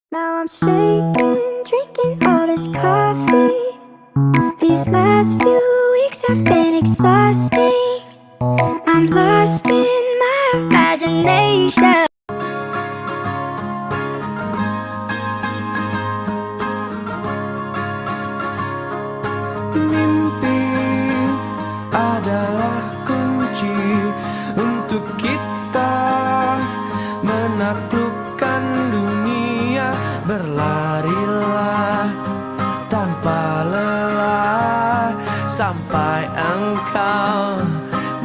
Now I'm shaking, drinking all this coffee. These last few weeks have been exhausting. I'm lost in my imagination. Mimpi adalah kunci untuk kita menaklukkan dunia. Berlarilah tanpa lelah sampai engkau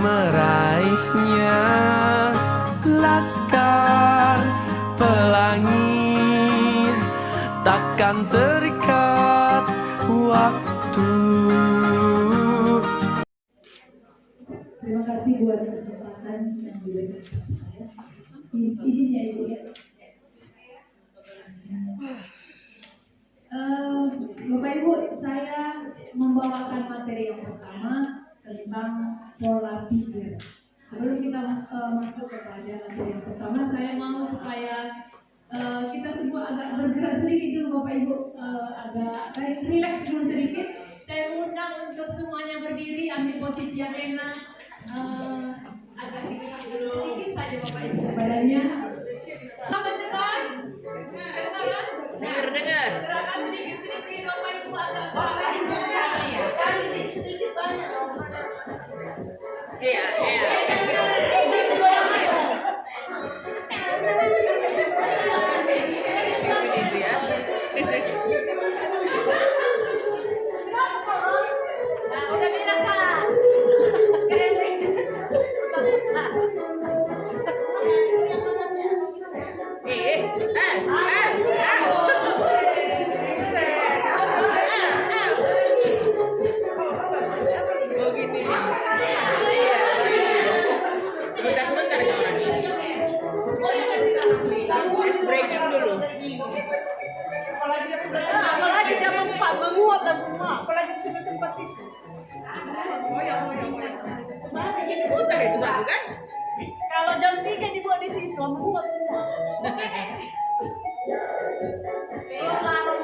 meraihnya. Laskar pelangi takkan terikat waktu. Terima kasih buat kesempatan yang diberikan kepada saya. Izin ya Ibu ya. Bapak Ibu, saya membawakan materi yang pertama tentang pola pikir. Sebelum kita masuk kepada materi yang pertama, saya mau supaya kita semua agak bergerak sedikit dulu Bapak Ibu, agak rileks dulu sedikit. Saya undang untuk semuanya berdiri, ambil posisi yang enak, agak digerak dulu sedikit saja Bapak Ibu badannya. Selamat dengar, dengar. Gerakan sedikit Bapak Ibu agak sedikit banyak. Iya. Udah beda Kak. Begini. Sebentar breaking dulu. Apalagi jam 4 menguap dah semua, apalagi sempat itu. Putar itu satu kan? Kalau jam 3 dibuat di siswa menguap semua. Belum larung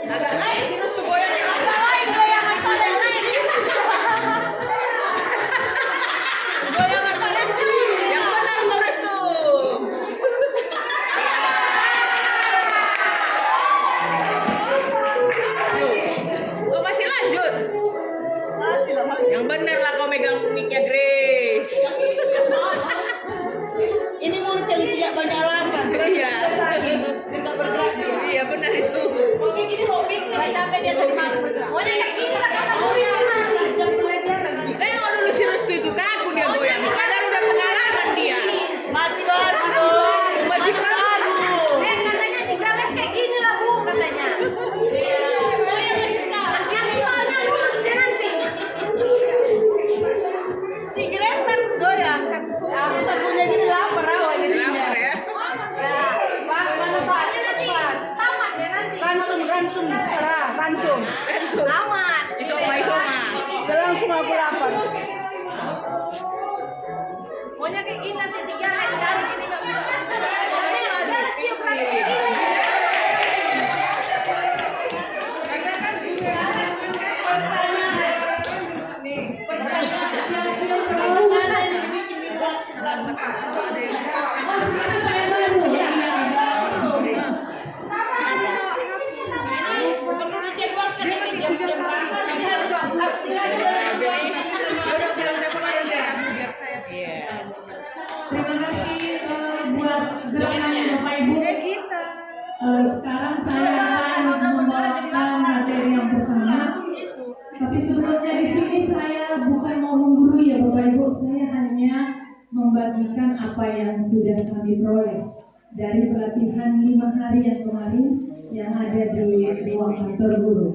Agak lain sih terus tuh goyangnya. agak lain goyangan Palestina. Goyangan Palestina. Yang benar kau restu. Oh masih lanjut. Masih lah, masih. Yang benar lah kau megang mic-nya Grace. Ini mulut yang tidak banyak alasan. Iya. Tidak bergerak dia. Iya benar itu. Oke, gini hobi nggak capek dia tadi malam bergerak. Pokoknya kayak gini lah kata jam pelajaran. Tengok dulu si Restu itu kaku dia goyang. Padahal udah pengalaman dia. Masih baru dong. Masih baru. Katanya 3 les kayak gini lah Bu katanya. Iya. Nanti soalnya lulus dia nanti. Si Grace takut goyang, takut. Aku takutnya gini lapar awak jadi. Lapar ya. Pak, mana Pak? Tamat ya nanti. Ransum. Langsung. Tamat. Isoma. Udah langsung aku lapar. Pokoknya kayak gini nanti 3 les sekali gini nggak bisa. Ada les yuk Terima kasih buat gerakannya Bapak Ibu. Sekarang saya akan membawakan materi yang pertama. Tapi sebelumnya di sini saya bukan mau menggurui ya Bapak Ibu. Saya hanya membagikan apa yang sudah kami peroleh dari pelatihan 5 hari yang kemarin yang ada di ruang kantor guru.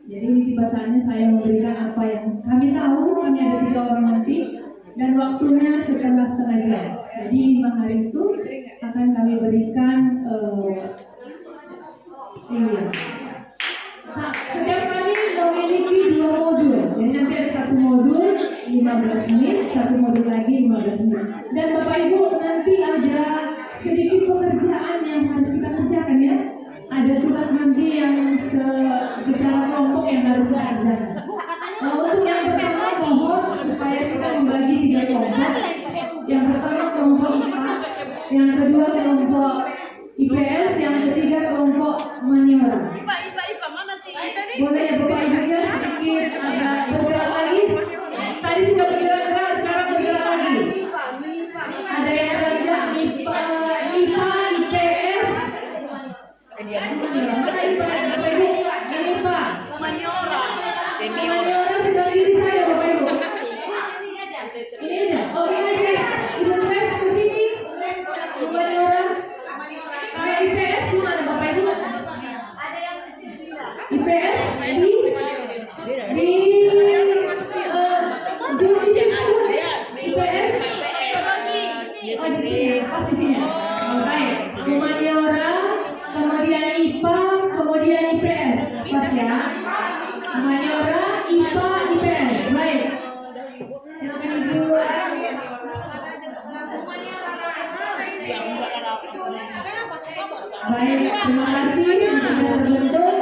Jadi ini bahasanya saya memberikan apa yang kami tahu. Kami ada 3 orang nanti dan waktunya setengah jam. Jadi 5 hari itu akan kami berikan Setiap kali memiliki 2 modul. Jadi nanti ada 1 modul 5 15 menit, satu modul lagi 15 menit. Dan Bapak Ibu nanti ada sedikit pekerjaan yang harus kita kerjakan ya. Ada tugas nanti yang secara kelompok yang harus kita kerjakan. Untuk yang pertama mohon supaya kita membagi 3 kelompok. Yang pertama kelompok IPA, yang kedua kelompok IPS, yang ketiga kelompok maniora. IPA mana sih? Boleh ya Bapak Ibu ya sedikit agak bergerak lagi. Tadi sudah bergerak, sekarang bergerak lagi. Ada yang kerja IPA, IPS. Mana IPA? Bapak Ibu, ini Pak. Maniora. Maniora sebelah kiri saya Bapak Ibu. Ini aja. Oh ini aja. Ibu tes ke sini. Maniora. Kalau IPS gimana Bapak Ibu? IPS di sini. Baik, humaniora, kemudian IPA, kemudian IPS. Pas ya. Humaniora, IPA, IPS. Baik. Silakan Ibu. Baik, terima kasih sudah terbentuk.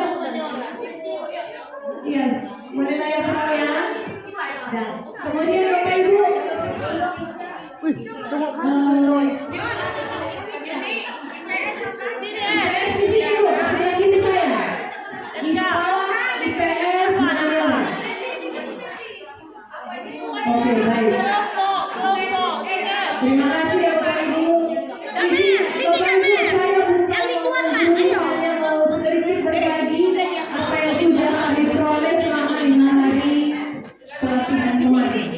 Iya, boleh layar pertanyaan. Dan kemudian Bapak Ibu. Oke, baik. Terima kasih ya Bapak Ibu. Ini Bapak Ibu saya mau sedikit berbagi apa yang sudah diperoleh selama 5 hari pelatihan kemarin.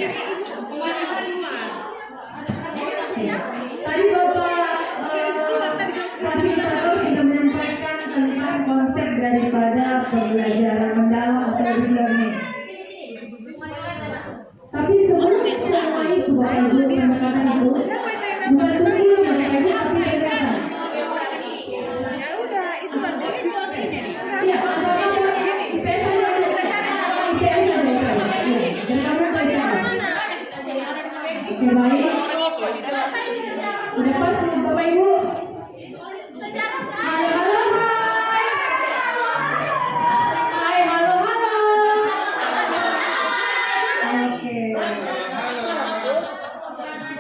Tadi Bapak fasilitator sudah menyampaikan tentang konsep daripada pembelajaran mendalam atau e-learning. Tapi sebelum semua itu Bapak Ibu, teman-teman Ibu, bukan begitu Bapak Ibu, tapi bedakan. Ya, IPS saja Oke, baik. Udah pas Bapak Ibu. Halo, hai, halo. Oke.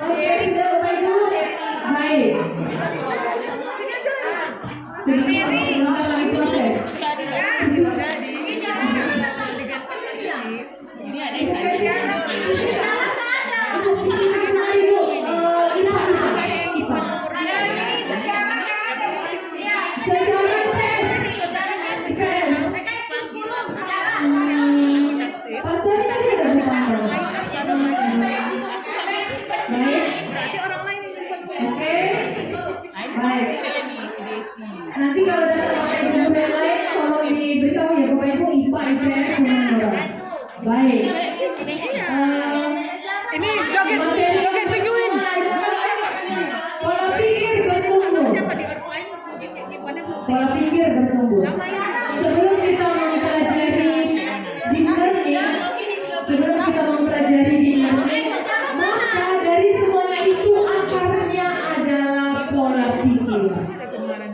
Oke, sudah Bapak Ibu. Baik. Silakan lagi proses. Ini ada yang Nanti kalau ada yang lain, tolong diberitahu ya Bapak Ibu, IPA, IPS, semua. Baik. Ini joget penguin. Pola pikir bertumbuh. Pola pikir bertumbuh. Sebelum kita mempelajari maka dari semuanya itu akarnya adalah pola pikir.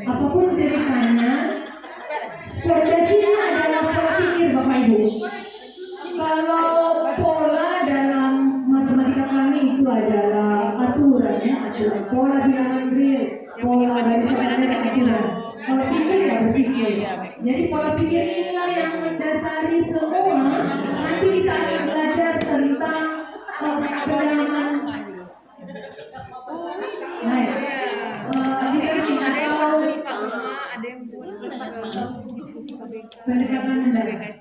Apapun ceritanya, fondasinya adalah pola pikir Bapak Ibu. Kalau pola dalam matematika kami itu adalah aturan ya, aturan pola bilangan real, pola dari sebenarnya aturan. Pola pikir ya berpikir. Jadi pola pikir inilah yang mendasari semua. Nanti kita akan belajar tentang penanaman. Baik. Pendekatan mendadak.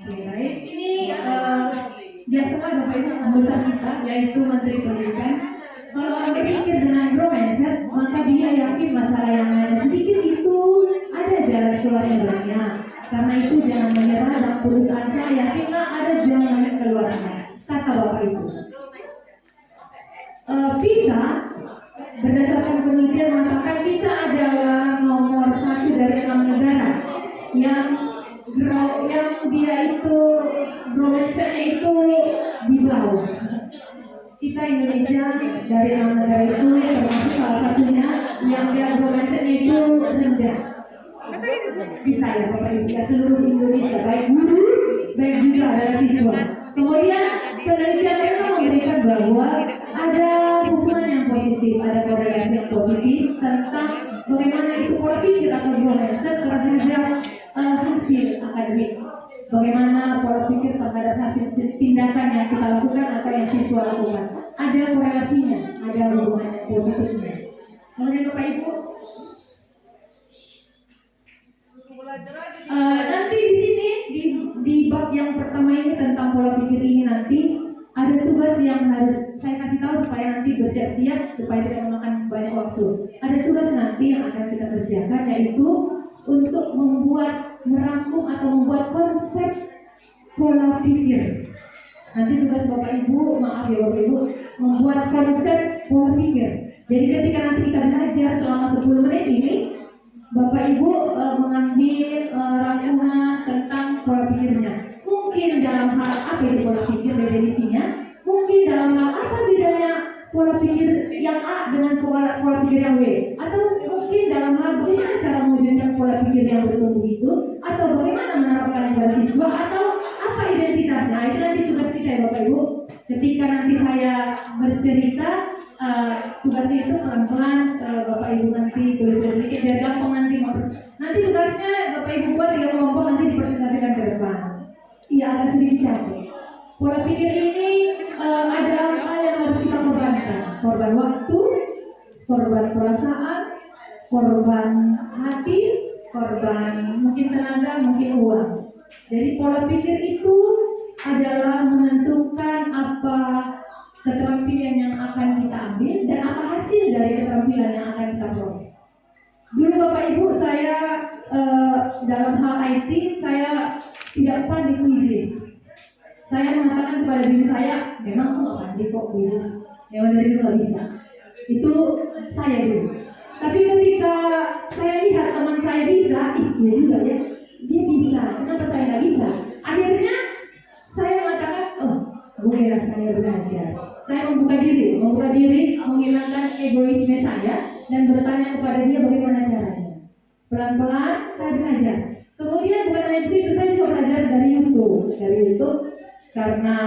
Baik, ini biasalah Bapak Ibu pembesar kita, yaitu Menteri Pendidikan. Kalau orang berpikir dengan growth mindset, maka dia yakin masalah yang ada sedikit itu ada jalan keluarnya banyak. Karena itu jangan menyerah dan putus asa, yakinlah ada jalan keluarnya. Kata Bapak Ibu. PISA berdasarkan penelitian mengatakan kita adalah nomor 1 dari 6 negara yang dia itu growth mindset itu jumlah. Kita Indonesia dari 6 negara itu termasuk salah satunya yang dia progresnya itu rendah. Kita ya Bapak Ibu ya, seluruh Indonesia baik guru baik juga adalah siswa. Kemudian penelitian mereka memberikan bahwa ada hubungan yang positif, ada korelasi yang positif tentang bagaimana itu pola pikir atau mindset terhadap hasil akademik. Bagaimana pola pikir terhadap hasil tindakan yang kita lakukan atau yang siswa lakukan. Ada korelasinya, ada hubungan yang positifnya. Kemudian Bapak Ibu, nanti di sini di bab yang pertama ini tentang pola pikir ini nanti ada tugas yang harus saya kasih tahu supaya nanti bersiap-siap supaya tidak memakan banyak waktu. Ada tugas nanti yang akan kita kerjakan yaitu untuk merangkum atau membuat konsep pola pikir. Nanti tugas Bapak Ibu, maaf ya Bapak Ibu, membuat konsep pola pikir. Jadi ketika nanti kita belajar selama 10 menit ini, Bapak Ibu mengambil rangkuman tentang pola pikirnya. Mungkin dalam hal apa itu pola pikir definisinya, mungkin dalam hal apa bedanya pola pikir yang A dengan pola pikir yang B, atau mungkin dalam hal bagaimana cara mewujudkan pola pikir yang bertumbuh itu, atau bagaimana menerapkan pada siswa, atau apa identitasnya. Itu nanti tugas kita ya Bapak Ibu. Ketika nanti saya bercerita, tugasnya itu pelan-pelan Bapak Ibu nanti tulis sedikit biar gampang nanti. Nanti tugasnya Bapak Ibu buat 3 kelompok nanti dipresentasikan ke depan. Iya agak sedikit capek. Pola pikir ini ada hal yang harus kita korbankan. Korban waktu, korban perasaan, korban hati, korban mungkin tenaga, mungkin uang. Jadi pola pikir itu adalah menentukan apa keterampilan yang akan kita ambil dan apa hasil dari keterampilan yang akan kita peroleh. Dulu Bapak Ibu saya dalam hal IT saya tidak pandai kuisis. Saya mengatakan kepada diri saya, memang aku nggak pandai kok kuisis, memang dari dulu nggak bisa. Itu saya dulu. Tapi ketika saya lihat teman saya bisa, dia juga ya, dia bisa. Kenapa saya nggak bisa? Akhirnya saya mengatakan, bolehlah saya belajar. Saya membuka diri, menghilangkan egoisme saya dan bertanya kepada dia bagaimana caranya. Pelan-pelan saya belajar. Kemudian bukan hanya di situ, saya juga belajar dari YouTube. Karena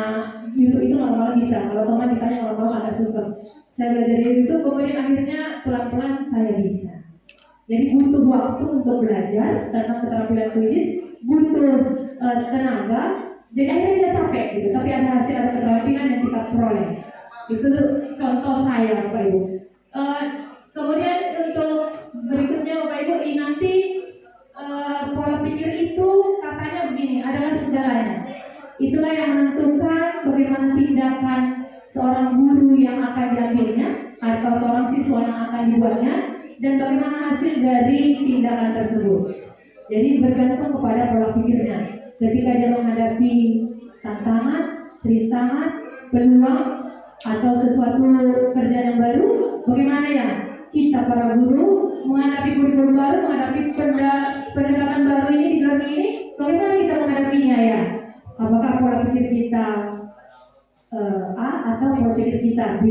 YouTube itu malah bisa. Kalau teman ditanya malah agak suka. Saya belajar dari YouTube, kemudian akhirnya pelan-pelan saya bisa. Jadi butuh waktu untuk belajar tentang keterampilan kuisis, butuh tenaga. Jadi akhirnya tidak capek gitu, tapi ada hasil, ada keterampilan yang kita peroleh. Itu contoh saya Bapak Ibu. Kemudian untuk berikutnya Bapak Ibu, ini nanti pola pikir itu katanya begini, adalah segalanya. Itulah yang menentukan bagaimana tindakan seorang guru yang akan diambilnya atau seorang siswa yang akan dibuatnya dan bagaimana hasil dari tindakan tersebut. Jadi bergantung kepada pola pikirnya. Ketika dia menghadapi tantangan, rintangan, peluang atau sesuatu kerjaan yang baru, bagaimana ya kita para guru menghadapi kurikulum baru, menghadapi pendekatan baru ini di learning ini, bagaimana kita menghadapinya ya? Apakah pola pikir kita A atau pola pikir kita B?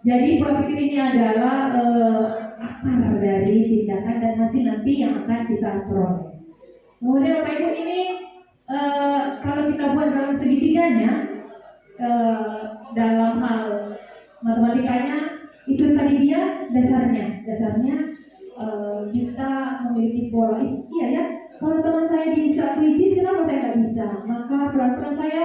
Jadi pola pikir ini adalah akar dari tindakan dan hasil nanti yang akan kita peroleh. Kemudian Bapak Ibu ini kalau kita buat dalam segitiganya, dalam hal matematikanya itu tadi dia dasarnya kita memiliki pola. Iya ya, kalau teman saya bisa kuisis, kenapa saya nggak bisa? Maka pelan-pelan saya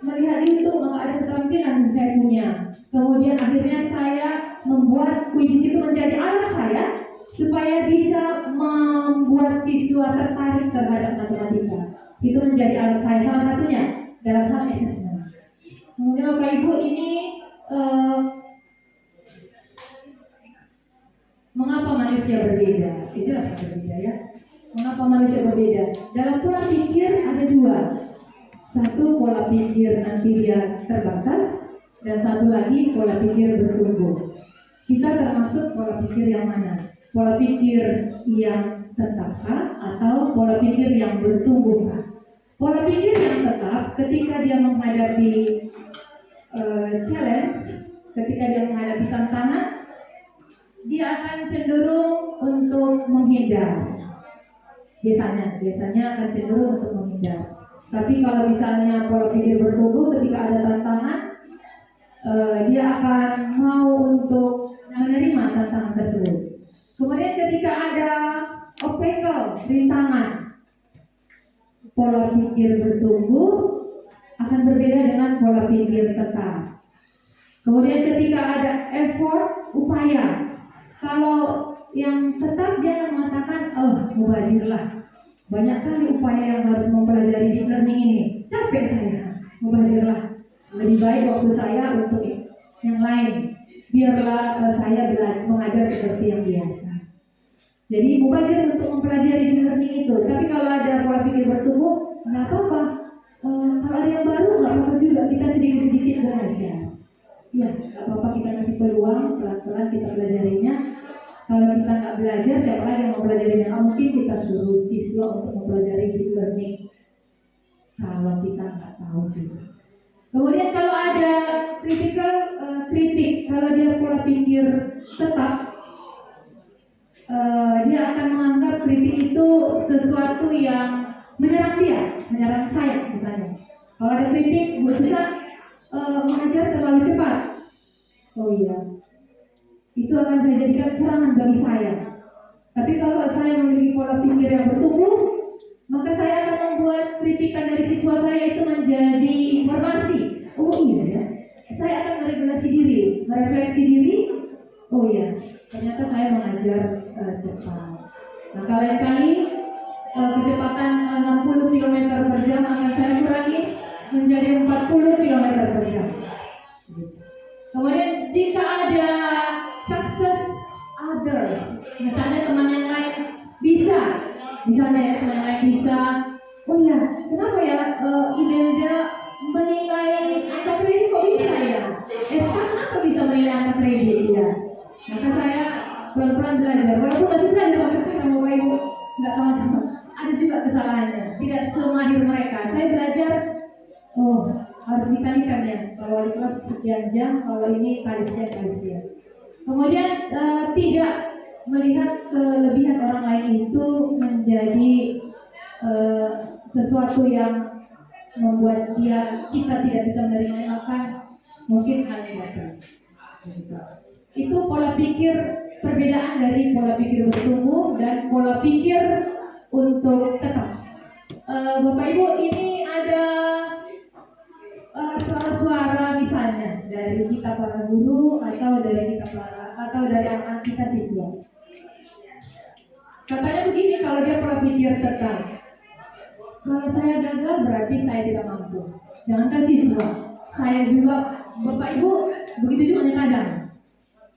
melihat itu, maka ada keterampilan yang saya punya. Kemudian akhirnya saya membuat kuisis itu menjadi alat saya supaya bisa membuat siswa tertarik terhadap matematika. Itu menjadi alat saya salah satunya dalam hal assessment. Kemudian Bapak Ibu ini mengapa manusia berbeda? Itu jelas berbeda ya. Mengapa manusia berbeda? Dalam pola pikir ada 2. Satu pola pikir nanti dia terbatas dan satu lagi pola pikir bertumbuh. Kita termasuk pola pikir yang mana? Pola pikir yang tetapkah atau pola pikir yang bertumbuhkah? Pola pikir yang tetap ketika dia menghadapi challenge, ketika dia menghadapi tantangan, dia akan cenderung untuk menghindar. Biasanya akan cenderung untuk menghindar. Tapi kalau misalnya pola pikir bertumbuh, ketika ada tantangan, dia akan mau untuk menerima tantangan tersebut. Kemudian ketika ada obstacle, rintangan, pola pikir bertumbuh akan berbeda dengan pola pikir tetap. Kemudian ketika ada effort, upaya, kalau yang tetap dia akan mengatakan, mubazirlah. Banyak kali upaya yang harus mempelajari deep learning ini. Capek saya, mubazirlah. Lebih baik waktu saya untuk yang lain. Biarlah saya mengajar seperti yang biasa. Jadi mubazir untuk mempelajari deep learning itu. Tapi kalau ada pola pikir bertumbuh, nggak apa-apa. Kalau ada yang baru, nggak apa-apa juga. Kita sedikit-sedikit belajar. Ya, nggak apa-apa, kita kasih peluang, pelan-pelan kita pelajarinya. Kalau kita nggak belajar, siapa lagi yang mau pelajarinya? Mungkin kita suruh siswa untuk mempelajari deep learning. Kalau kita nggak tahu juga. Kemudian kalau ada critical kritik, kalau dia pola pikir tetap, dia akan menganggap kritik itu sesuatu yang menyerang dia, menyerang saya misalnya. Kalau ada kritik, Bu Susan mengajar terlalu cepat. Oh iya, itu akan saya jadikan serangan bagi saya. Tapi kalau saya memiliki pola pikir yang bertumbuh, maka saya akan membuat kritikan dari siswa saya itu menjadi informasi. Oh iya ya, saya akan meregulasi diri, merefleksi diri. Oh iya, ternyata saya mengajar cepat. Nah kali-kali kecepatan 60 km per jam akan saya kurangi menjadi 40 km per jam. Kemudian jika ada success others, misalnya teman yang lain bisa, misalnya ya teman yang lain bisa, oh ya kenapa ya Imelda menilai angka kredit kok bisa ya? Sekarang kenapa bisa menilai angka kredit ya? Maka saya pelan-pelan belajar, walaupun masih belajar sampai sekarang Bapak Ibu, nggak teman-teman, ada juga kesalahannya, tidak semahir mereka. Saya belajar, harus dikalikan ya, kalau di kelas sekian jam, kalau ini kali sekian. Kemudian tidak melihat kelebihan orang lain itu menjadi sesuatu yang membuat kita tidak bisa menerima, maka mungkin hal yang itu pola pikir, perbedaan dari pola pikir bertumbuh dan pola pikir untuk tetap. Bapak Ibu, ini ada suara-suara misalnya dari kita para guru atau dari anak-anak kita siswa. Katanya begini, kalau dia pola pikir tetap, kalau saya gagal berarti saya tidak mampu. Jangankan siswa, saya juga, Bapak Ibu, begitu juga kadang.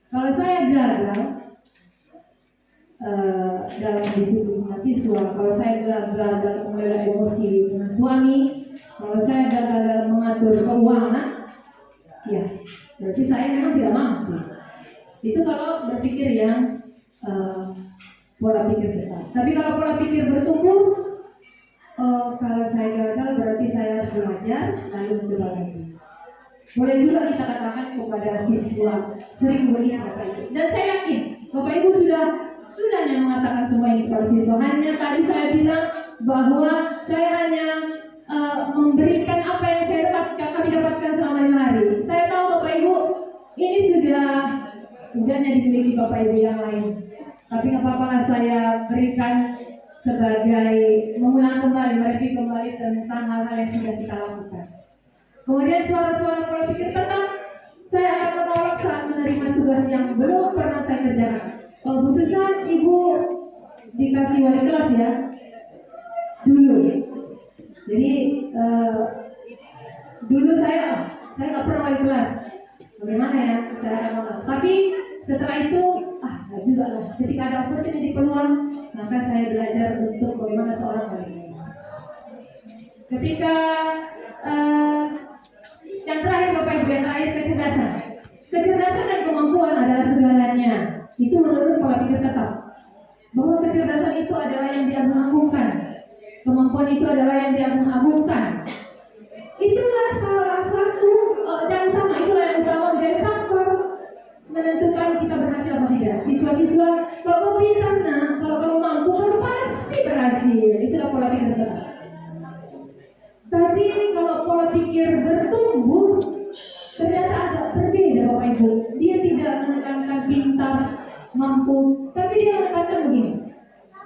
Kalau saya gagal dalam disiplin mahasiswa, kalau saya gagal dalam mengelola emosi dengan suami, kalau saya gagal dalam mengatur keuangan, ya berarti saya memang tidak mampu. Itu kalau berpikir yang pola pikir tetap. Tapi kalau pola pikir bertumbuh, kalau saya gagal berarti saya harus belajar lalu mencoba lagi. Boleh juga kita katakan kepada siswa, sering begitu Bapak Ibu. Dan saya yakin Bapak Ibu sudah mengatakan semua ini kepada siswa. Hanya tadi saya bilang bahwa saya hanya memberikan apa yang kami dapatkan selama 5 hari. Saya tahu Bapak Ibu ini sudahnya dimiliki Bapak Ibu yang lain. Tapi nggak apa-apa, saya berikan sebagai mengulang kembali, mereview kembali tentang hal-hal yang sudah kita lakukan. Kemudian suara-suara pola pikir tetap, saya akan menolak saat menerima tugas yang belum pernah saya kerjakan. Bu Susan, Ibu dikasih wali kelas ya, dulu. Jadi dulu saya nggak pernah wali kelas. Bagaimana ya? Saya akan menolak. Tapi setelah itu, nggak juga lah. Ketika ada opportunity peluang, maka saya belajar untuk bagaimana seorang wali kelas. Ketika yang terakhir Bapak Ibu, yang terakhir kecerdasan. Kecerdasan dan kemampuan adalah segalanya. Itu menurut pola pikir tetap. Bahwa kecerdasan itu adalah yang diagung-agungkan. Kemampuan itu adalah yang diagung-agungkan. Itulah salah satu dan sama tidak. Siswa-siswa, kalau kamu pintar nak, kalau kamu mampu, kamu pasti berhasil. Itulah pola pikir tetap. Tapi kalau pola pikir bertumbuh, ternyata agak berbeda Bapak Ibu. Dia tidak menekankan pintar, mampu, tapi dia menekankan begini.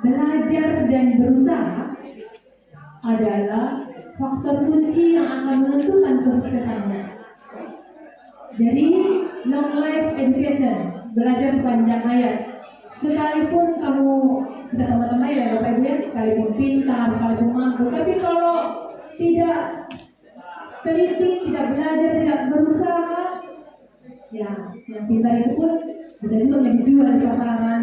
Belajar dan berusaha adalah faktor kunci yang akan menentukan kesuksesannya. Jadi long life education, belajar sepanjang hayat. Sekalipun kamu kita sama-sama ya Bapak Ibu ya, sekalipun pintar, sekalipun mampu, tapi kalau tidak teliti, tidak belajar, tidak berusaha, ya yang pintar itu pun bisa juga dijual di pasaran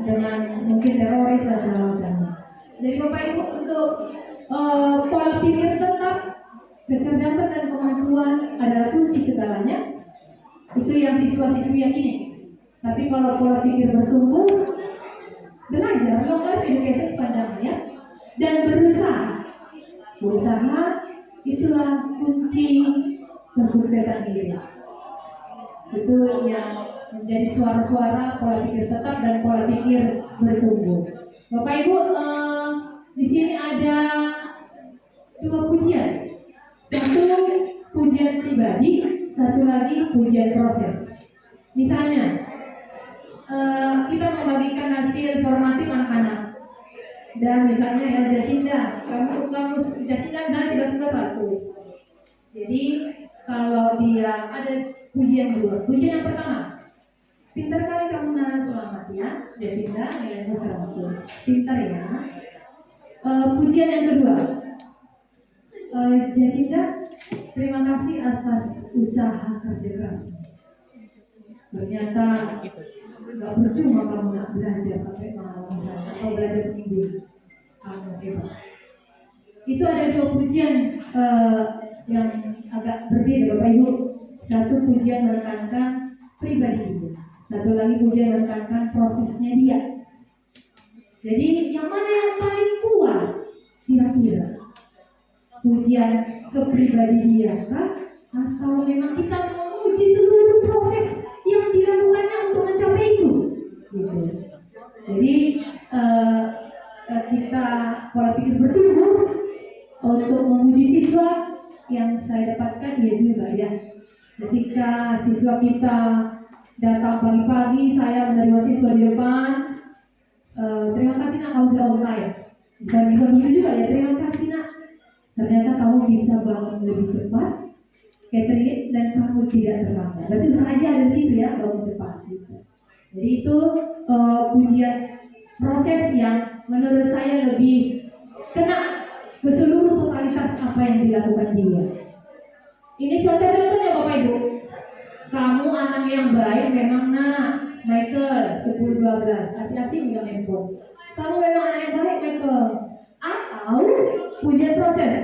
dengan mungkin teroris dan segala macam. Jadi Bapak Ibu untuk pola pikir tetap, kecerdasan dan kemampuan adalah kunci segalanya. Itu yang siswa-siswi yakini. Tapi kalau pola pikir bertumbuh, belajar long life education sepanjang hayat dan berusaha. Berusaha itulah kunci kesuksesan diri. Itu yang menjadi suara-suara pola pikir tetap dan pola pikir bertumbuh. Bapak Ibu, di sini ada 2 pujian. Satu pujian pribadi, satu lagi pujian proses. Misalnya, kita membagikan hasil formatif anak-anak. Dan misalnya ya Jacinda, kamu Jacinda misalnya sudah 1. Jadi kalau dia ada pujian 2. Pujian yang pertama, pintar kali kamu nak, selamat ya Jacinda, nilaimu 100. Pintar ya. Pujian yang kedua, Jacinda, terima kasih atas usaha kerja keras. Ternyata nggak percuma kamu nak belajar sampai malam misalnya, atau belajar seminggu. Kamu hebat. Itu ada 2 pujian yang agak berbeda Bapak Ibu. Satu pujian menekankan pribadi itu, satu lagi pujian menekankan prosesnya dia. Jadi yang mana yang paling kuat kira-kira? Pujian kepribadi dia kah? Atau memang kita memuji seluruh proses yang dilakukannya untuk mencapai itu? Gitu. Jadi kita pola pikir bertumbuh untuk memuji siswa yang saya dapatkan dia juga ya. Ketika siswa kita datang pagi-pagi, saya menerima siswa di depan. Terima kasih nak kamu sudah on time. Dan begitu juga ya, terima kasih nak. Ternyata kamu bisa bangun lebih cepat, catering dan kamu tidak terlambat. Berarti usaha aja ada di situ ya, bangun cepat. Gitu. Jadi itu pujian proses yang menurut saya lebih kena ke seluruh totalitas apa yang dilakukan dia. Ini contoh-contohnya Bapak Ibu. Kamu anak yang baik memang nak, Michael 10-12, asing-asing juga handphone. Kamu memang anak yang baik Michael. Atau pujian proses,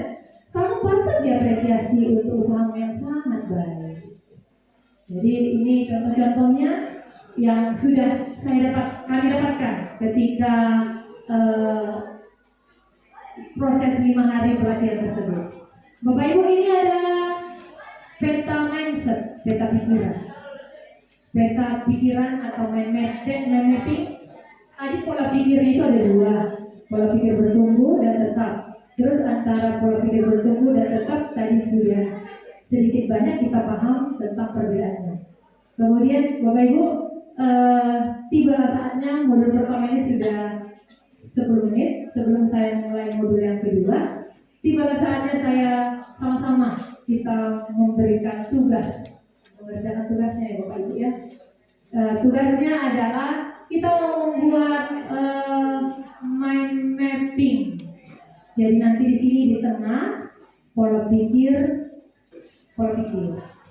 kamu patut diapresiasi untuk usahamu yang sangat baik. Jadi ini contoh-contohnya yang sudah kami dapatkan ketika proses 5 hari pelatihan tersebut. Bapak Ibu, ini adalah peta mindset, peta pikiran atau mind mapping. Tadi pola pikir itu ada 2, pola pikir bertumbuh dan tetap. Terus antara pola pikir bertumbuh dan tetap tadi sudah sedikit banyak kita paham tentang perbedaannya. Kemudian Bapak Ibu, tiba saatnya modul pertama ini sudah 10 menit sebelum saya mulai modul yang kedua. Tiba saatnya saya sama-sama kita memberikan tugas, mengerjakan tugasnya ya Bapak Ibu ya. Tugasnya adalah kita mau membuat mind mapping. Jadi nanti di sini di tengah pola pikir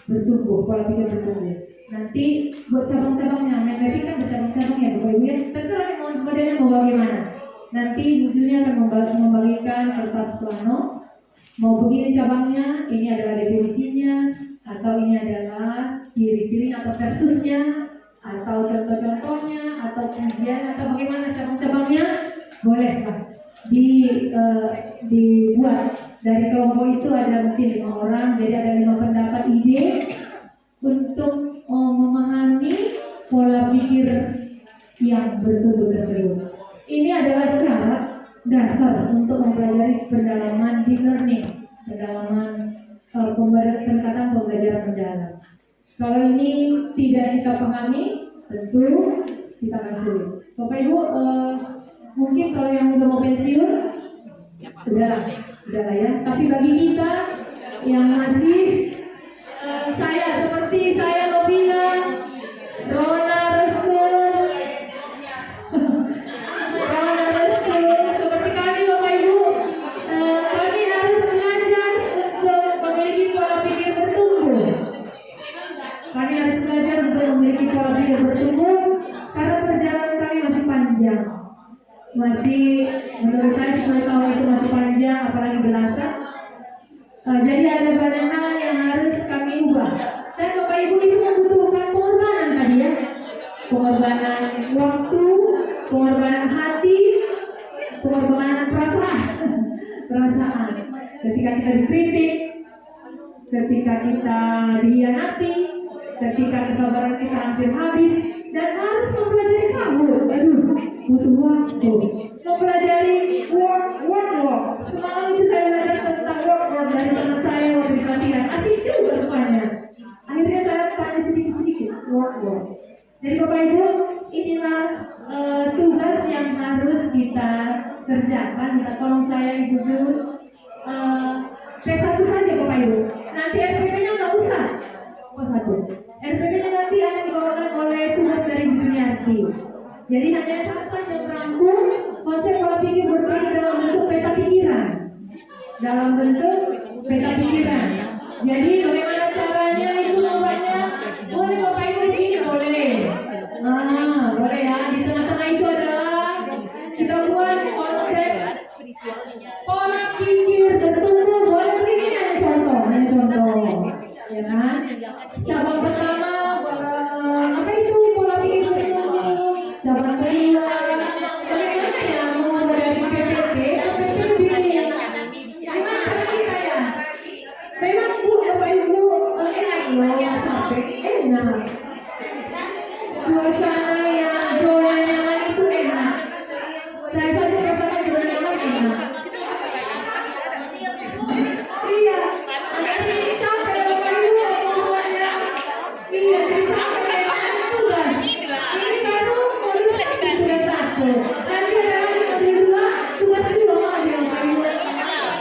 bertumbuh, pola pikir bertumbuh. Nanti buat cabang-cabangnya, mind mapping kan bercabang-cabang ya Bapak Ibu ya. Terserah modelnya mau bagaimana. Nanti bujunya akan membagikan kertas plano. Mau begini cabangnya, ini adalah definisinya, atau ini adalah ciri-ciri atau versusnya, atau contoh-contohnya, atau pujian, atau bagaimana cabang-cabangnya, boleh lah dibuat. Dari kelompok itu ada mungkin 5 orang, jadi ada 5 pendapat ide untuk memahami pola pikir yang bertumbuh tersebut. Ini adalah syarat dasar untuk mempelajari pendalaman deep learning, pendalaman peningkatan pembelajaran mendalam. Kalau ini tidak kita pahami, tentu kita akan sulit. Bapak Ibu, mungkin kalau yang udah mau pensiun, sudah ya. Tapi bagi kita yang masih saya seperti saya Nobina, Rona Restu, seperti kami Bapak Ibu, kami harus belajar untuk memiliki pola pikir bertumbuh. Kami harus belajar untuk memiliki pola pikir bertumbuh karena perjalanan kami masih panjang. Masih menurut saya 10 tahun itu masih panjang, apalagi belasan. Jadi ada banyak hal yang harus kami ubah. Dan Bapak Ibu itu membutuhkan pengorbanan tadi ya, pengorbanan waktu, pengorbanan hati, pengorbanan perasaan. Ketika kita dikritik, ketika kita dihianati, ketika kesabaran kita hampir habis, dan harus mempelajari kabur. Butuh waktu. Mempelajari work. Semalam itu saya belajar tentang work dari teman saya waktu di pelatihan. Asik juga rupanya. Akhirnya saya tanya sedikit work. Jadi Bapak Ibu, inilah tugas yang harus kita kerjakan. Minta tolong saya Ibu Jun. P1 saja Bapak Ibu. Nanti RPP-nya nggak usah. P1. RPP-nya nanti akan dibawakan oleh tugas dari Bu Yati. Jadi hanya catat dan rangkum konsep pola pikir berpikir dalam bentuk peta pikiran. Jadi bagaimana caranya itu namanya? Boleh Bapak Ibu begini boleh. Boleh ya. Di tengah-tengah itu adalah kita buat konsep pola pikir bertumbuh. Boleh begini ada contoh. Ya kan? Cabang pertama apa itu pola pikir bertumbuh? Cabang kedua bagaimana ya mau dari PPP atau PPP? Gimana cara kita ya? Memang Bu, Bapak Ibu enak loh sampai enak. Suasana yang zona nyaman itu enak. Saya saja suasana zona nyaman enak. Iya, nanti capek Bapak Ibu semuanya. Iya, jadi capek tugas. Ini baru modul tugas 1. Nanti ada lagi modul 2, tugas 2 aja Bapak Ibu.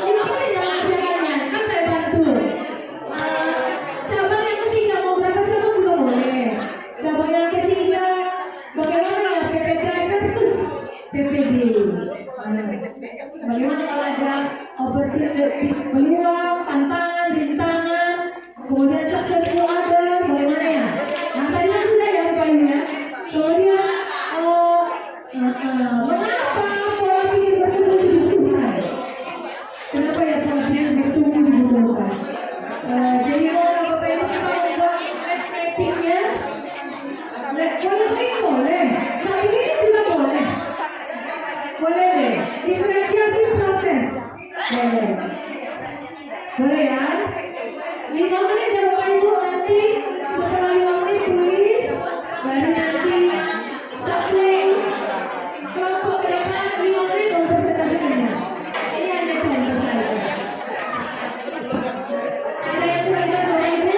Gimana jangan kerjaannya? Kan saya bantu. Cabang yang ketiga mau berapa cabang juga boleh. Cabang yang ketiga bagaimana ya PPT versus PPD. Bagaimana kalau ada opportunity, peluang, tantangan, rintangan, kemudian successful other, bagaimana ya? Nah tadi kan sudah ya Bapak Ibu ya. Kemudian mengapa pola pikir bertumbuh dibutuhkan? Kenapa ya pola pikir bertumbuh dibutuhkan? Jadi kalau Bapak Ibu kita membuat mappingnya, boleh. Nah ini juga boleh. Boleh deh. Diferensiasi proses. Boleh ya. 5 menit ya Bapak Ibu, nanti setelah 5 menit tulis, baru nanti satu kelompok ke depan 5 menit untuk presentasinya. Ini hanya contoh saja. Ada yang belajar Bapak Ibu?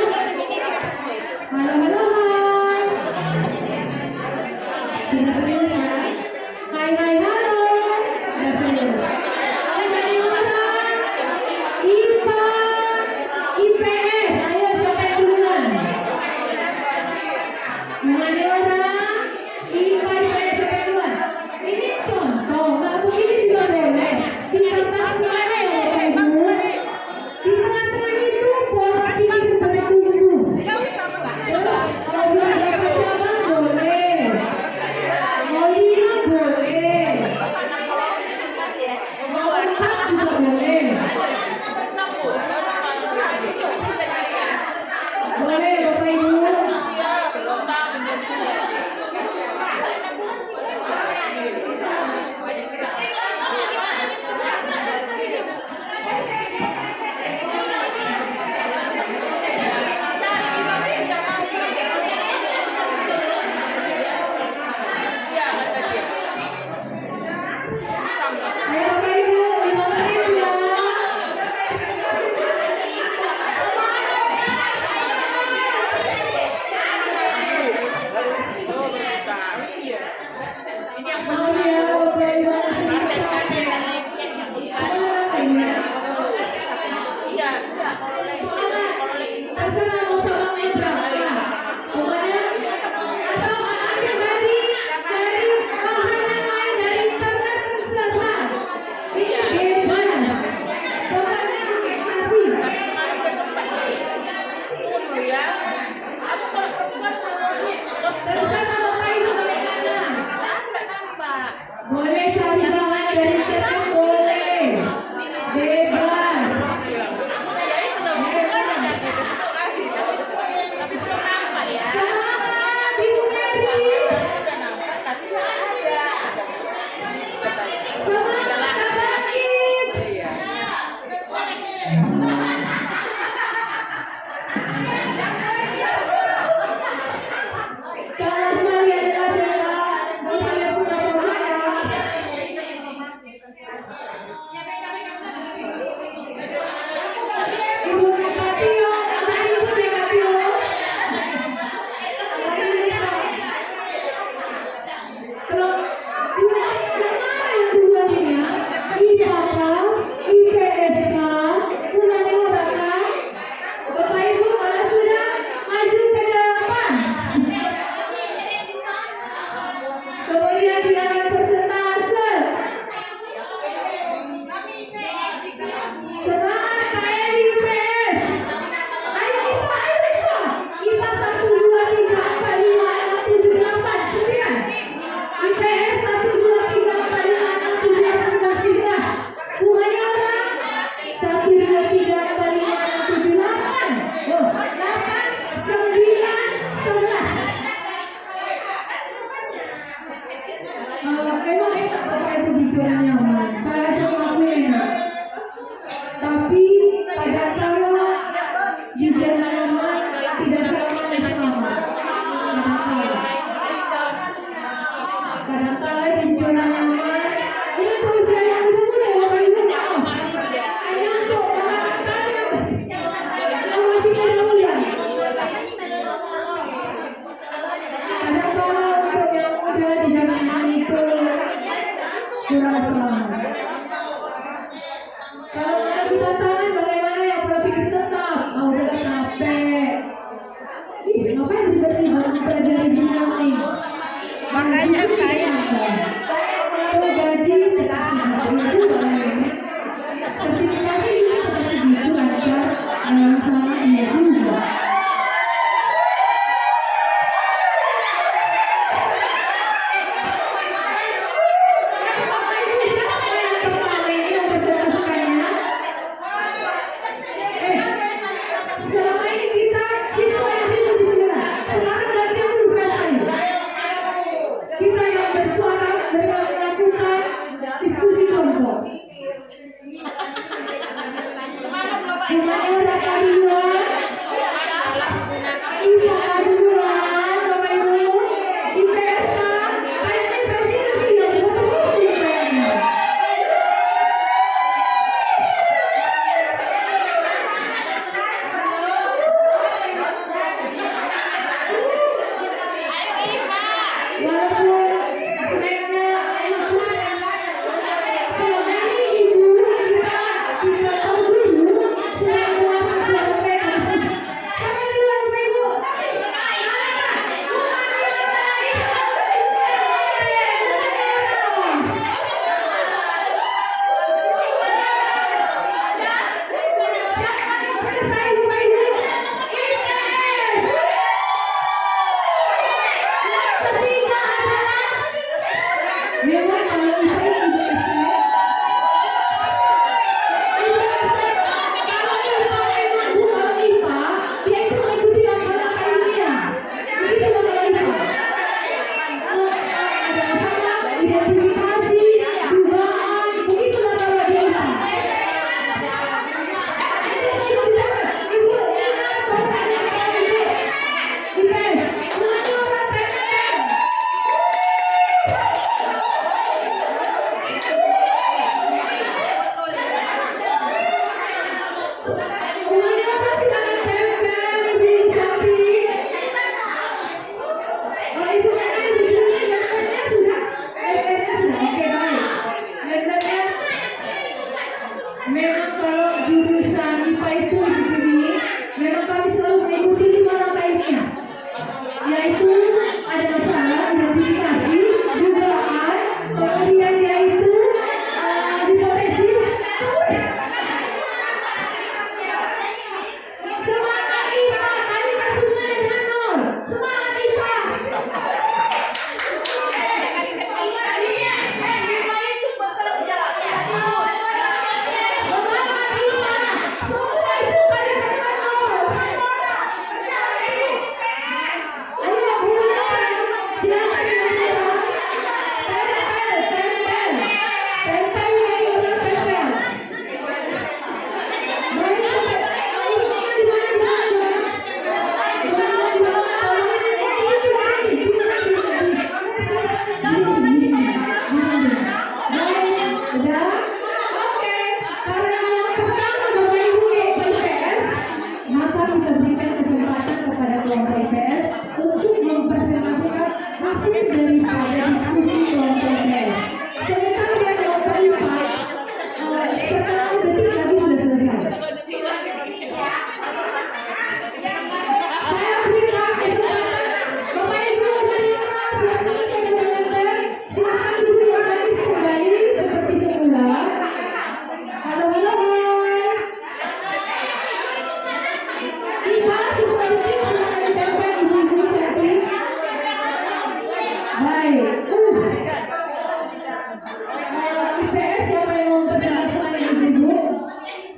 Halo. Sudah serius ya? Hai, halo. Sudah serius. Ada dari mana? IPA. angkat tangan bagaimana yang berpikir tetap? Mau udah capek. Ih, ngapain seperti belajar di sini nih? Makanya saya Kalau gaji sertifikasi juga sertifikasi itu seperti gitu lancar sama dia juga. Selama ini kita siswa yang hidup di sebelah, sekarang gantian dulu saya. Kita yang bersuara dengan melakukan diskusi kelompok. Semuanya udah kalian, Ibu Kaduran, Bapak Ibu, IPSK, presentasi yang seperti ini. Memang kalau saya memang kalau jurusan IPA itu di sini, memang kami selalu mengikuti 5 rangkaiannya, yaitu ada masalah, identifikasi, dugaan, kemudian yaitu hipotesis. Semangat IPA, kali kasusnya dengan 0. Semangat IPA.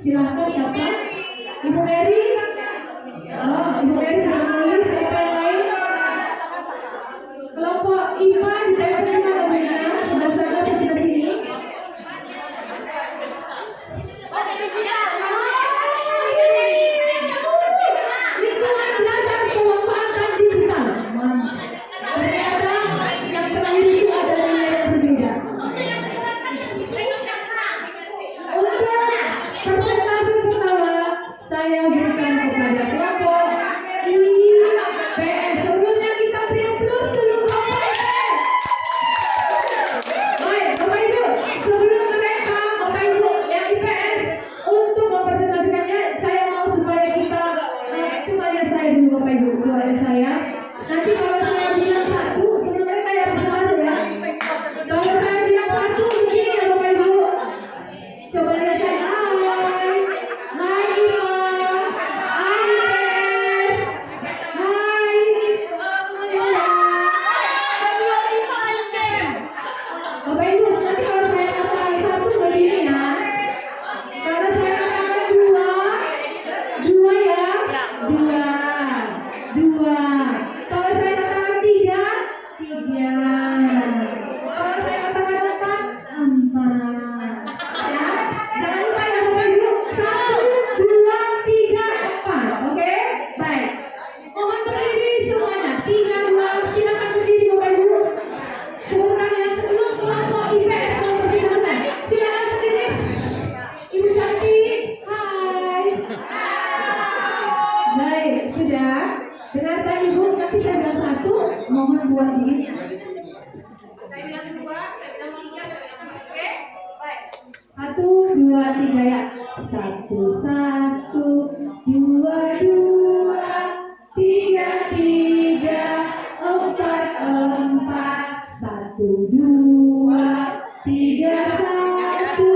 Silahkan siapa? Ibu Mary? Oh, Ibu Mary sudah menulis. Siapa yang lain? Kelompok IPA ditempelkan namanya sebelah sana sebelah sini. Lingkungan belajar pemanfaatan digital. Ternyata yang terakhir itu ada nilai yang berbeda. Presentasi pertama saya berikan kepada kelompok IPS. Sebelumnya kita beri aplaus dulu kelompok IPS. Baik, Bapak Ibu, sebelum mereka Bapak Ibu yang IPS untuk tiga ya. Satu, satu, dua, dua, tiga, tiga, empat, empat. Satu, dua, tiga, satu,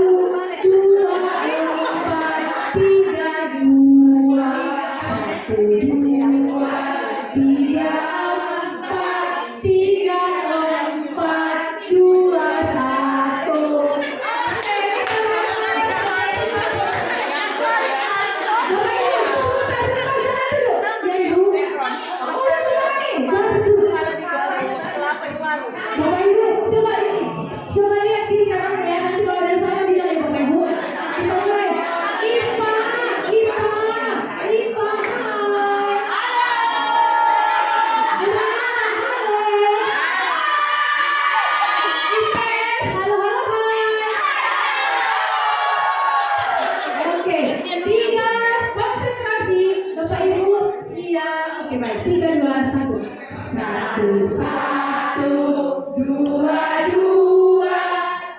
dua, empat, tiga, dua, satu, dua, tiga, empat, tiga, empat, dua, satu. Bapak Ibu, coba lihat kiri kanan ya. Nanti kalau ada salah bilang ya Bapak Ibu. Kita mulai. Ipa. Halo. Oke, tiga, konsentrasi. Bapak Ibu, iya. Oke, baik. 3, 2, 1. Satu, dua, dua,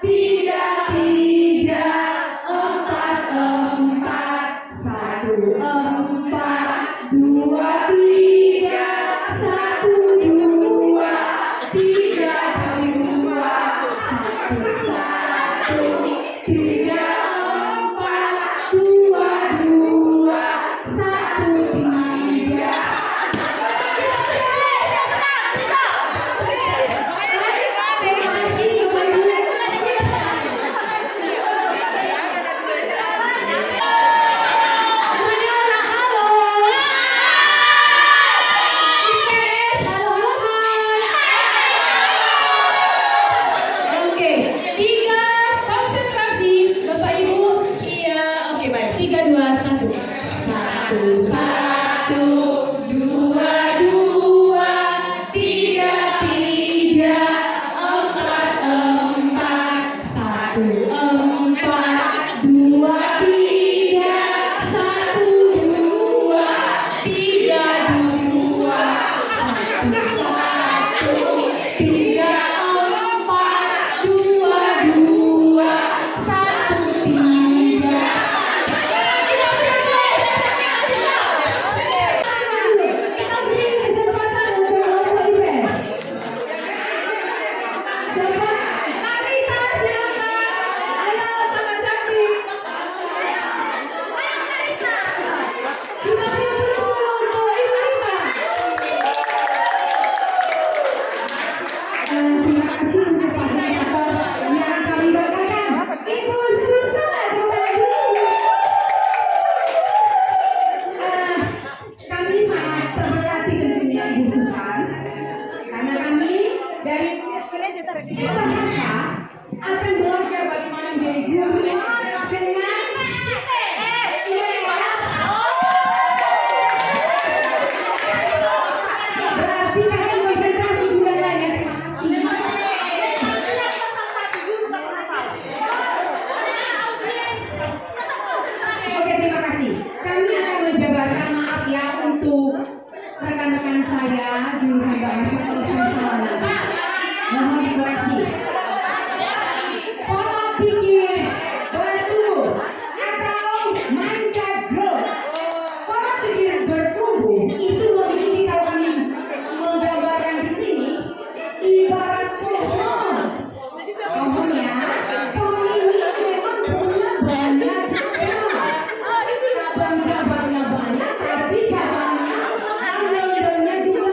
tiga, tiga, empat, empat. Satu, empat, dua, tiga, satu, dua, tiga, dua, satu, satu, tiga, empat, dua, dua, satu, tiga. Oke, tiga, konsentrasi. Bapak Ibu, iya. Oke, baik. 3, 2, 1. Satu, satu, dua, dua, tiga, tiga, empat, empat. Satu, empat, dua, tiga, satu, dua, tiga, dua, satu, satu, tiga, empat, dua, dua, satu, tiga. Kita beri kesempatan untuk Bapak Ives. Coba Karita silakan. Ayo Kakak cantik. Kita beri seluruh untuk Ibu Rita. Terima kasih untuk pasangan yang kami banggakan. Ibu Susan, Bapak Ibu. Kami sangat terberkati tentunya Ibu Susan, karena kami dari bahasa akan belajar bagaimana menjadi guru dengan berarti kalian konsentrasi juga ya. Terima kasih. Oke, terima kasih. Kami akan menjabarkan, maaf ya untuk rekan-rekan saya jurusan bahasa kalau saya salah nanti. Mohon dikoreksi. Pola pikir bertumbuh atau mindset growth. Pola pikir bertumbuh itu memiliki, kalau kami menggambarkan di sini, ibarat pohon. Pohon ya. Pohon ini memang punya banyak cabang. Cabang-cabangnya banyak, tapi cabangnya daun-daunnya juga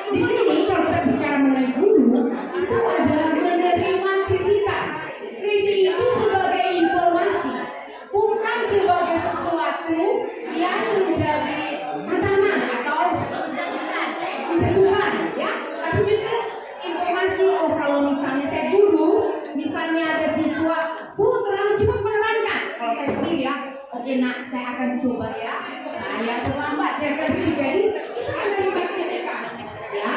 di sini kalau kita bicara mengenai guru, itu adalah menerima kritikan. Kritik itu sebagai informasi, bukan sebagai sesuatu yang menjadi hantaman atau menjatuhkan, ya. Tapi justru informasi. Oh, kalau misalnya saya guru, misalnya ada siswa, Bu terlalu cepat menerangkan. Kalau saya sendiri ya, oke nak, saya akan coba ya. Saya terlambat dan jadi itu menerima kritikan. Ya,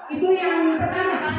itu yang pertama.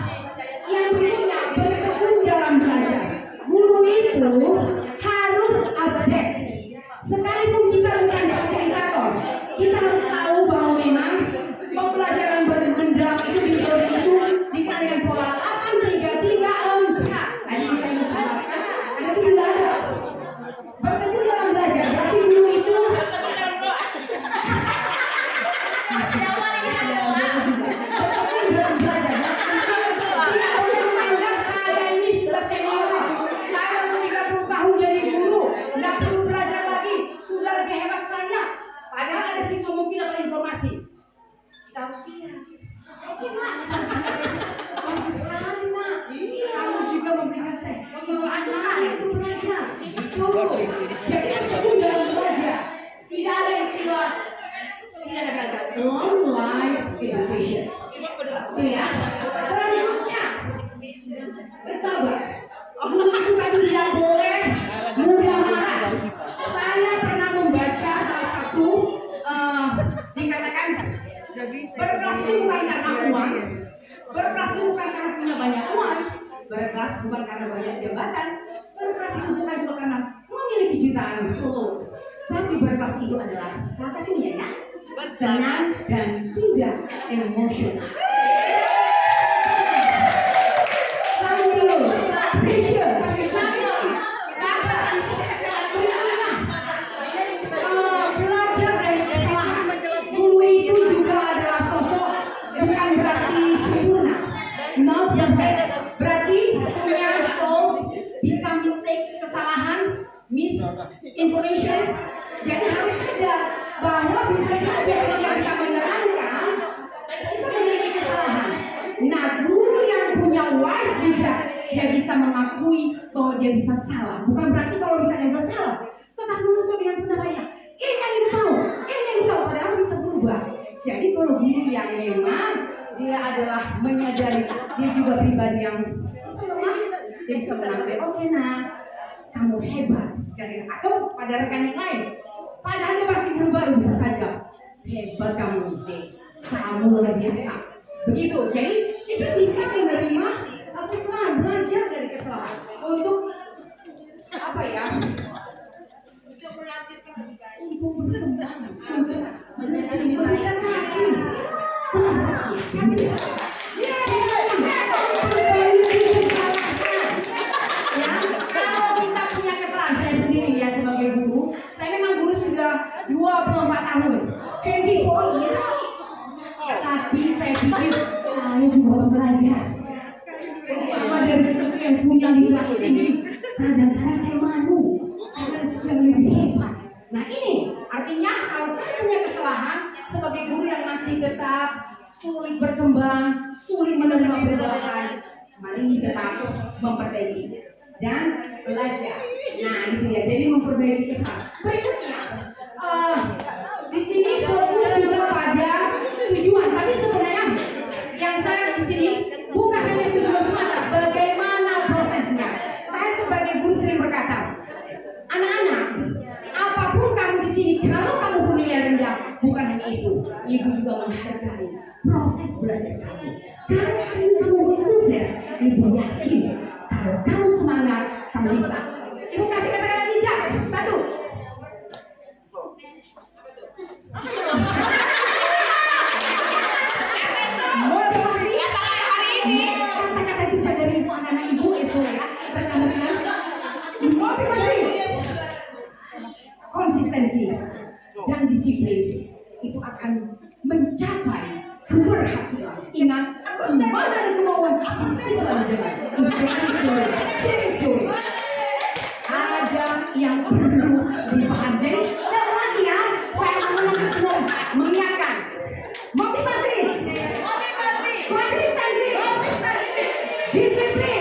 bersabar. Guru itu kan tidak boleh mudah marah. Saya pernah membaca salah satu dikatakan berkelas itu bukan karena uang, berkelas itu bukan karena punya banyak uang, berkelas bukan karena banyak jabatan, berkelas itu bukan juga karena memiliki jutaan followers, tapi berkelas itu adalah salah satunya ya tenang dan tidak emosional. Kamu dulu, vision, belajar dari kesalahan. Guru itu juga adalah sosok bukan berarti sempurna, not perfect. Berarti punya fault, bisa mistakes, kesalahan, misinformation. Jadi harus sadar bahwa bisa saja ketika kita menerangkan kita memiliki kesalahan. Nah, guru yang punya wise bijak, dia bisa mengakui bahwa dia bisa salah. Bukan berarti kalau misalnya dia salah, tetap menuntut dengan penamanya. Ini yang ibu tahu, ini yang ibu tahu, padahal bisa berubah. Jadi kalau guru yang memang dia adalah menyadari dia juga pribadi yang bisa lemah, dia bisa mengakui, oke nah, kamu hebat. Atau pada rekan yang lain, padahal dia masih baru bisa saja, hebat kamu, kamu luar biasa. Begitu, jadi kita bisa menerima kesalahan, belajar dari kesalahan untuk apa ya? Untuk berkembang, untuk menjadi lebih baik lagi. Ya, kalau kita punya kesalahan, saya sendiri ya sebagai guru, saya memang guru sudah 24 tahun, 24 years. Tapi saya pikir saya juga harus belajar. Terutama dari sesuatu yang punya literasi tinggi. Kadang-kadang saya malu karena sesuatu yang lebih hebat. Nah ini artinya kalau saya punya kesalahan sebagai guru yang masih tetap sulit berkembang, sulit menerima perubahan, mari tetap memperbaiki dan belajar. Nah itu ya, jadi memperbaiki kesalahan. Berikutnya, di sini fokus juga pada tujuan, tapi sebenarnya yang saya di sini bukan hanya tujuan semata, bagaimana prosesnya. Saya sebagai guru sering berkata, anak-anak, apapun kamu di sini, kalau kamu nilai rendah, bukan hanya itu, ibu juga menghargai proses belajar kamu. Kalau hari ini kamu belum sukses, ibu yakin kalau kamu semangat, kamu bisa. Ibu kasih kata-kata bijak. 1. Motivasi. Kata-kata hari ini. Kata-kata bijak dari ibu, anak-anak ibu esok ya. Rekan-rekan. Motivasi. Konsistensi dan disiplin itu akan mencapai keberhasilan. Ingat, kemauan dan kemauan pasti telah jalan. Ada yang perlu dipahami. Jadi saya ulangi ya, saya akan semua mengingatkan motivasi, konsistensi, disiplin,